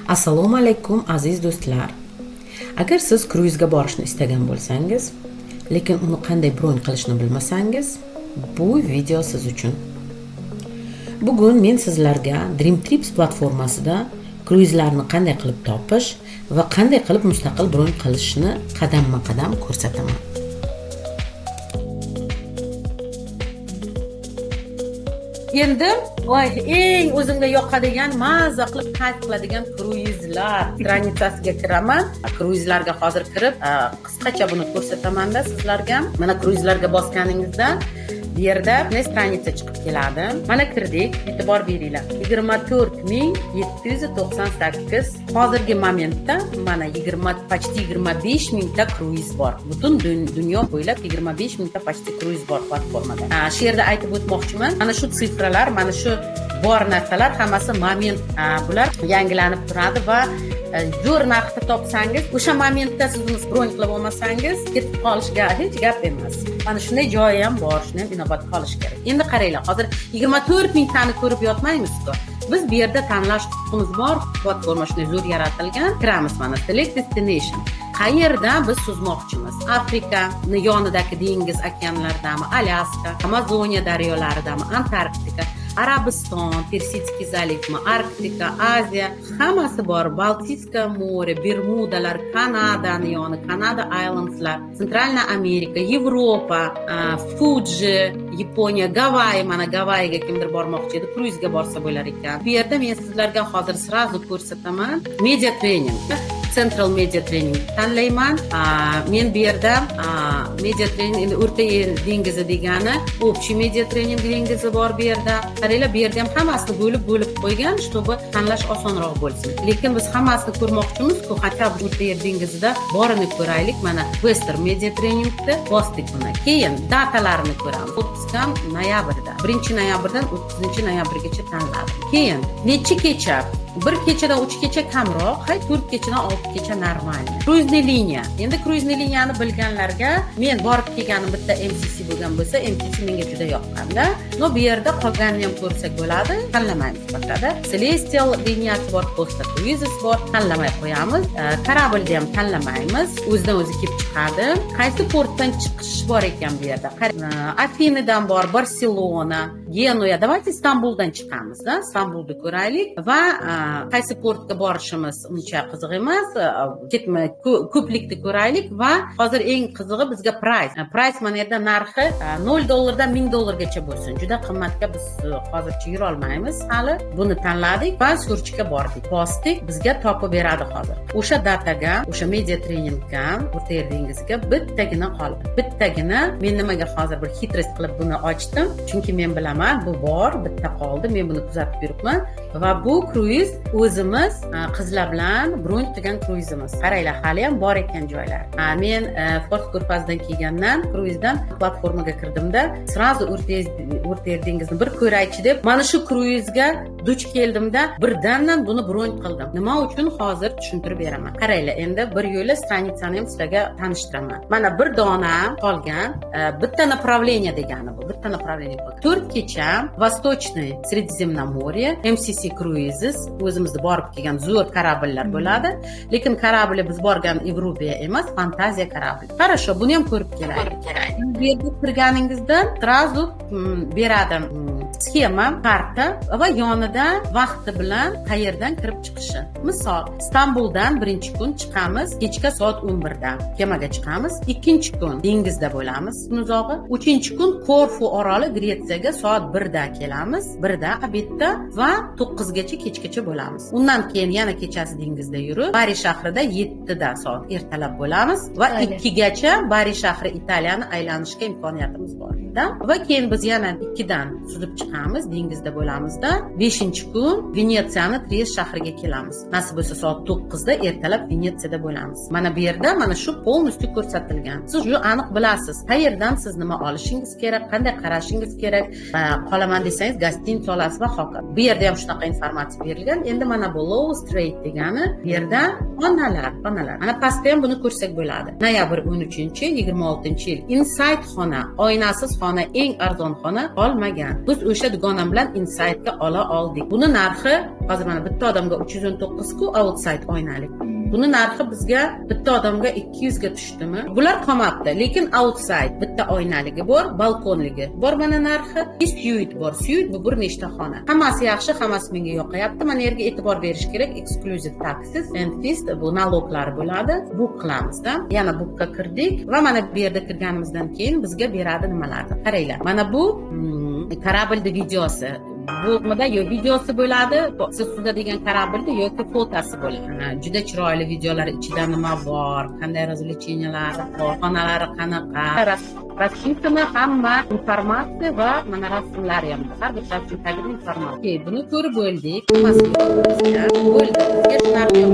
Assalomu alaykum aziz do'stlar. Agar siz kruizga borishni istagan bo'lsangiz, lekin uni qanday bron qilishni bilmasangiz, bu video siz uchun. Bugun men sizlarga Dream Trips platformasida kruizlarni qanday qilib topish va qanday qilib mustaqil bron qilishni qadamma-qadam ko'rsataman. Endi eng o'zimga yoqadigan, mazza qilib qayt qiladigan kruizlar stranitsasiga kiraman. Kruizlarga hozir kirib, qisqacha buni ko'rsataman-da sizlarga. Mana kruizlarga bosganingizda bu yerda stranitsa chiqib keladi. Mana kirdik, e'tibor beringlar. 24798 hozirgi momentda mana почти 25 mingta kruiz bor. Butun dunyo bo'ylab 25 mingta почти kruiz bor platformada. Shu yerda aytib o'tmoqchiman. Mana shu sifralar, mana shu bor narsalar hammasi moment. Bular yangilanib turadi va zo'r narxda topsangiz, o'sha momentda siz uni bron qilib olmasangiz, ketib qolishga hech gap emas. Mana shunday joyi ham bor, shuni ham inobatga olish kerak. Endi qaranglar, hozir 24 mingtani ko'rib yotmaymiz-ku. Biz bu yerda tanlash huquqimiz bor, platforma shunday zo'r yaratilgan. Kiramiz mana Select Destination. Qayerda biz suzmoqchimiz? Afrikani yonidagi dengiz okeanlaridami, Alyaska, Amazoniya daryolaridami, Antarktika, Arabiston, Persiyskiy zalivmi, Arktika, Aziya, hammasi bor. Baltiyska more, Bermudalar, Kanadani yoni, Kanada Islandslar, Centralna Amerika, Yevropa, Fuji, Yaponiya, Gavayi, mana Gavayiga kimdir bormoqchi edi, kruizga borsa bo'lar ekan. Bu yerda men sizlarga hozir srazu ko'rsataman. Media training, Central Media Training tanlayman. Men bu yerda media training, endi O'rta Yer dengizi degani, общий media training dengizi bor bu yerda. Qaranglar, bu yerda ham hammasini bo'lib qo'ygan, чтобы tanlash osonroq bo'lsin. Lekin biz hammasini ko'rmoqchimiz-ku, hatto O'rta Yer dengizida borini ko'raylik. Mana Western Media Trainingni bosdik buni. Keyin datalarini ko'ramiz. 30 noyabrda, 1-noyabrdan 30-noyabrgacha tanladim. Keyin necha kecha? Bir kechadan 3 kecha kamroq, 4 kechadan 6 kecha normal. Kruizli liniya. Endi kruizli liniyani bilganlarga, men borib kelganim bitta MCC bo'lgan bo'lsa, MCC menga juda yoqqanda. No bu yerda qolganini ham ko'rsak bo'ladi, tanlamaymiz boshqada. Celestial liniyasi bor, Costa Cruises bor, tanlamay qo'yamiz. Kорабльni ham tanlamaymiz, o'zidan o'zi kelib chiqadi. Qaysi portdan chiqish bor ekan bu yerda? Afinidan bor, Barselona, Genuya. Давайте Istanbuldan chiqamiz-da. Istanbulni ko'raylik va qaysi portga borishimiz uncha qiziq emas. Ketmay ko'plikni ko'raylik va hozir eng qizig'i bizga price mana yerda narxi $0 dan $1000gacha bo'lsin. Juda qimmatga biz hozircha yura olmaymiz hali. Buni tanladik va surchga bordik. Bosdik, bizga topib beradi hozir. O'sha dataga, o'sha media treningga, O'rta Yer dengiziga bittagina qoldi. Bittagina. Men nimaga hozir bir xitrost qilib buni ochdim? Chunki men bilaman, bu bor, bitta qoldi. Men buni kuzatib yuribman va bu kruiz o'zimiz qizlar bilan bron qilgan kruizimiz. Qaranglar, hali ham bor ekan joylar. Men Fors ko'rfazidan kelgandan kruizdan platformaga kirdimda, srazu O'rta Yer dengizini bir ko'raychi deb, mana shu kruizga duch keldimda, birdandan buni bron qildim. Nima uchun hozir tushuntirib beraman. Qaranglar, endi bir yo'la stranitsani ham sizlarga tanishtiraman. Mana bir dona qolgan, bitta направление degani bu. Bitta направление bu. 4 kecha Восточный Средиземноморье, MCC Cruises, o'zimizda borib kelgan zo'r kорабльlar bo'ladi. Lekin korabli biz borgan Evropa emas, Fantaziya korabli. Хорошо, buni ham ko'rib kelaylik. Bu yerga kirganingizda srazu beradi sxema, karta va yonida vaqti bilan qayerdan kirib chiqishi. Misol, Istanbuldan birinchi kun chiqamiz, kechga soat 11da kemaga chiqamiz. Ikkinchi kun dengizda bo'lamiz, uzog'i. Uchinchi kun Korfu oroli Gretsiyaga soat 1da kelamiz, 1da obedda va 9gacha kechgacha bo'lamiz. Undan keyin yana kechasi dengizda yurib, Bari shahrida 7da soat ertalab bo'lamiz va 2gacha Bari shahri Italiyani aylanishga imkoniyatimiz bor. Va keyin biz yana 2dan suzib chiqamiz, dengizda bo'lamizda. 5-kun Venetsiyani Triest shahriga kelamiz. Nasib bo'lsa soat 9da ertalab Venetsiyada bo'lamiz. Mana bu yerda mana shu polностью ko'rsatilgan. Siz ju aniq bilasiz, qayerdan siz nima olishingiz kerak, qanday qarashingiz kerak. Qolaman desangiz gostinitsa olasiz va hokazo. Bu yerda ham shunaqa informatsiya berilgan. Endi mana bu Low Street degani bu yerda xonalar. Mana pastda ham buni ko'rsak bo'ladi. Noyabr 13-26-yil Inside xona, oynasiz xona, eng arzon xona qolmagan. Biz o'sha dugonam bilan insightga ola oldik. Buni narxi hozir mana bitta odamga 319 ku, outside oynalik. Buni narxi bizga bitta odamga 200 ga tushdimi? Bular qolmabdi, lekin outside bitta oynaligi bor, balkonligi bor, mana narxi. Suite bor. Suite bu bir nechta xona. Hammasi yaxshi, hammasi menga yoqayapti. Mana yerga e'tibor berish kerak. Exclusive taxes and fees bu naloglari bo'ladi. Book qilamizda. Yana bookga kirdik va mana bu yerda kirganimizdan keyin bizga beradi nimalarni. Qaranglar. Mana bu kорабльni videosi. Bo'lmada yo videosi bo'ladi, siz suzadigan kорабльda yoki fotosi bo'ladi. Juda chiroyli videolar, ichida nima bor, qanday развлечениялari bor, xonalari qanaqa, rassumkami, hamma informatsiya va mana rasmlari ham bor. Har bir rasmdagi informatsiya. Buni ko'rib bo'ldik. Bo'ldi. Bizga shunaqa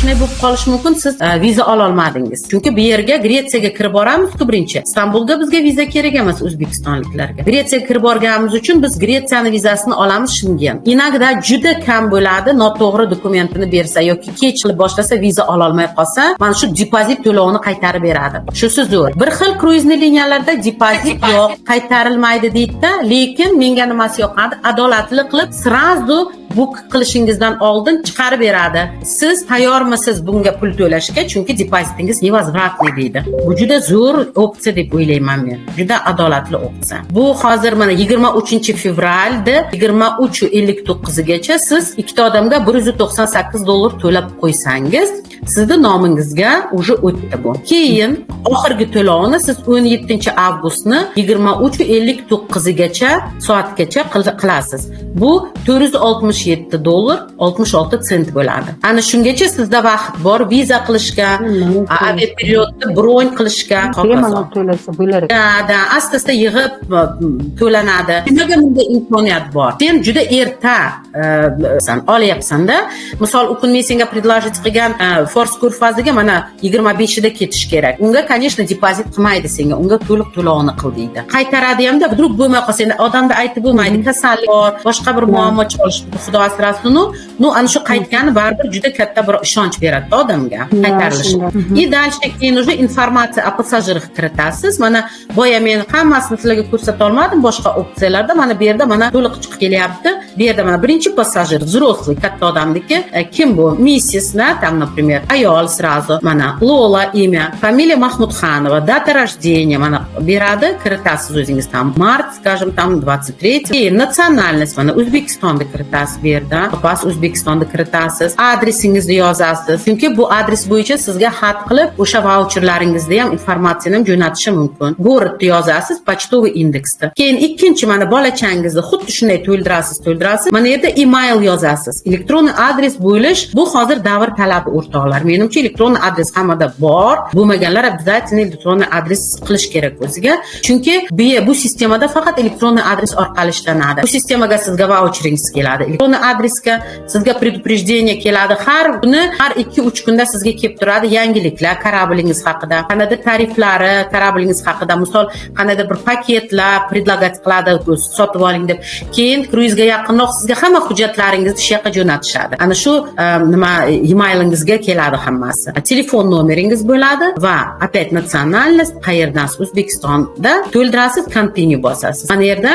shunday bo'lib qolishi mumkin, siz viza ola olmadingiz. Chunki bu yerga Gretsiyaga kirib boramiz-ku birinchi. Istanbulga bizga viza kerak emas o'zbekistonliklarga. Gretsiyaga kirib borganimiz uchun biz Gretsiyani vizasini olamiz Schengen. Inagda juda kam bo'ladi, noto'g'ri dokumentini bersa yoki kech qilib boshlasa viza ola olmay qolsa, mana shu depozit to'lovini qaytarib beradi. Shusiz zo'r. Bir xil kruizli liniyalarda depozit yo'q, qaytarilmaydi deydi-da, lekin menga nimasi yoqadi? Adolatli qilib srazu book qilishingizdan oldin chiqarib beradi. Siz tayyormisiz bunga pul to'lashga? Chunki depozitingiz nevozvratniy deydi. Bu juda zo'r opsiya deb o'ylayman men. Juda adolatli opsiya. Bu hozir mana 23-fevralda 23:59gacha siz ikkita odamga $198 to'lab qo'ysangiz, sizni nomingizga уже o'tdi bu. Keyin oxirgi to'lovni siz 17-avgustni 23:59gacha soatgacha qilasiz. Bu $467.66 bo'ladi. Ana shungacha sizda vaqt bor viza qilishga, aviaperiodni bron qilishga, bemalol to'lasa bo'lar ekan. asta-asta yig'ib to'lanadi. Nimaga bunday imkoniyat bor? Sen juda erta olyapsanda, misol u kun men senga предложить qilgan Fors ko'rfaziga mana 25ida ketish kerak. Unga, конечно, depozit qilmaydi senga, unga to'liq to'lovni qil deydi. Qaytaradi hamda vdруг bo'lmay qolsa, endi odamda aytib bo'lmaydi, kasallik bor, boshqa bir muammo chiqish, xudo asrasin. No, ana shu qaytgani baribir juda katta bir ishonch beradi odamga qaytarilishi. И дальше keyin уже informatsiya o passajirga kiritasiz. Mana boya men hammasini sizlarga ko'rsata olmadim, boshqa opsiyalarda mana bu yerda mana to'liq chiqib kelyapti. Bu yerda mana birinchi passajir взрослый, katta odamniki. Kim bu? Missisna, там, например, ayol сразу. Mana Lola imya, familiya Mahmudxanova, data рождения mana beradi, kiritasiz o'zingiz tam. Mart, скажем, там 23. Keyin nasionalность mana O'zbekistonda kiritasiz bu yerda. Pas O'zbekistonda kiritasiz. Adresingizni yozasiz. Chunki bu adres bo'yicha sizga xat qilib, o'sha vaucherlaringizda ham informatsiyani ham jo'natishi mumkin. Городni yozasiz, почтовый indeksda. Keyin ikkinchi mana bolachangizni xuddi shunday to'ldirasiz. Mana yerda email yozasiz. Elektron adres bo'lish bu hozir davr talabi o'rtoqlar. Menimcha elektron adres hammada bor. Bo'lmaganlar обязательно elektron adres qilish kerak o'ziga. Chunki bu sistemada faqat elektron adres orqali ishlanadi. Bu sistemaga sizga vaucheringiz keladi. Elektron adresga sizga предупреждение keladi. Har kuni, har 2-3 kunda sizga kelib turadi yangiliklar korablingiz haqida, qanday tariflari, korablingiz haqida, misol qanday bir paketlar предлагать qiladi, sotib oling deb. Keyin kruizga yaqinroq sizga hamma hujjatlaringizni shu yoqqa jo'natishadi. Ana shu nima emailingizga keladi hammasi. Telefon nomeringiz bo'ladi va opять nasionalность, qayerdan? O'zbekistonda to'ldirasiz, continue bosasiz. Mana yerda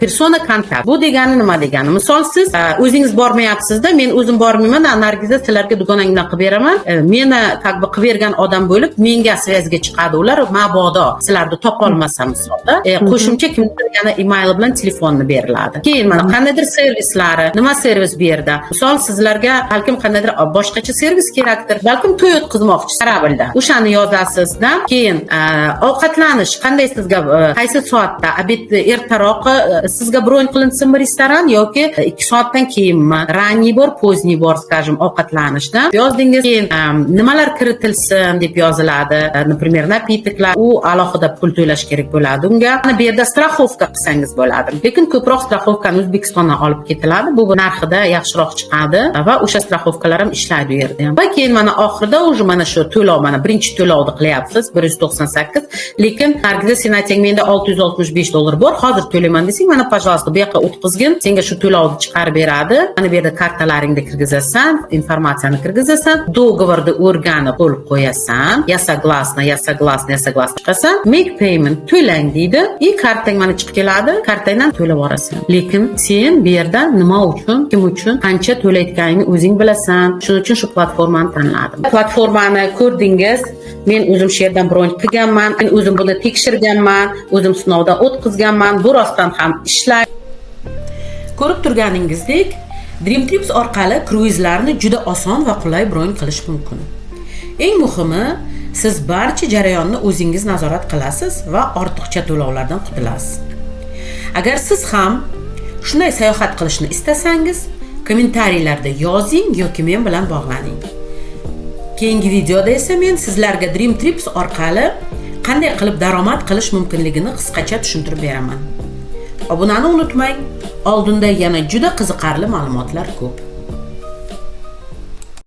persona kontakt. Bu degani nima degani? Misol siz o'zingiz bormayapsizda, men o'zim bormayman, Nargiza sizlarga dugonangdan qilib beraman. Meni как бы qilib bergan odam bo'lib, menga svязga chiqadi ular, mabodo sizlarni topa olmasam misolda, qo'shimcha kimdir yana email bilan telefonni beriladi. Keyin mana qandaydir servislari, nima servis bu yerda? Misol sizlarga balkim qandaydir boshqacha servis kerakdir, balkim to'y o'tkazmoqchisiz karablda. O'shani yozasizda. Keyin ovqatlanish qanday sizga qaysi soatda, obed ertaroq sizga bron qilinsinmi restoran yoki 2 soatdan keyinmi? Ранний bor, поздний bor, скажем, ovqatlanishda. Yozdingiz, keyin nimalar kiritilsin deb yoziladi. Например, napitiklar, u alohida pul to'lash kerak bo'ladi unga. Bu yerda страховка qilsangiz bo'ladi. Lekin ko'proq страховкani O'zbekistondan olib ketiladi. Bu narxida yaxshiroq chiqadi va o'sha страховкаlar ham ishlaydi u yerda ham. Va keyin mana oxirida уже mana shu to'lov, mana birinchi to'lovni qilyapsiz, 198. Lekin Nargiza, sen ayting, menda $665 bor, hozir to'layman desang, mana пожалуйста, bu yoqqa o'tkazgin, senga shu to'lovni chiqarib beradi. Mana bu yerda kartalaringni kirgizasan, informatsiyani kirgizasan, doговорni o'rganib qo'l qo'yasan, я согласна chiqasan, make payment, to'lang deydi. Kartang mana chiqib keladi, kartangdan to'lab orasan. Lekin sen bu yerda nima uchun, kim uchun, qancha to'layotganingni o'zing bilasan. Shuning uchun shu platformani tanladim. Platformani ko'rdingiz. Men o'zim shu yerdan bron qilganman, men o'zim buni tekshirganman, o'zim sinovdan o'tkazganman. Bu rostdan ham ishlaydi. Ko'rib turganingizdek, Dream Trips orqali kruizlarni juda oson va qulay bron qilish mumkin. Eng muhimi, siz barcha jarayonni o'zingiz nazorat qilasiz va ortiqcha to'lovlardan qutulasiz. Agar siz ham shunday sayohat qilishni istasangiz, kommentariylarda yozing yoki men bilan bog'laning. Keyingi videoda esa men sizlarga Dream Trips orqali qanday qilib daromad qilish mumkinligini qisqacha tushuntirib beraman. Obunani unutmang, oldinda yana juda qiziqarli ma'lumotlar ko'p.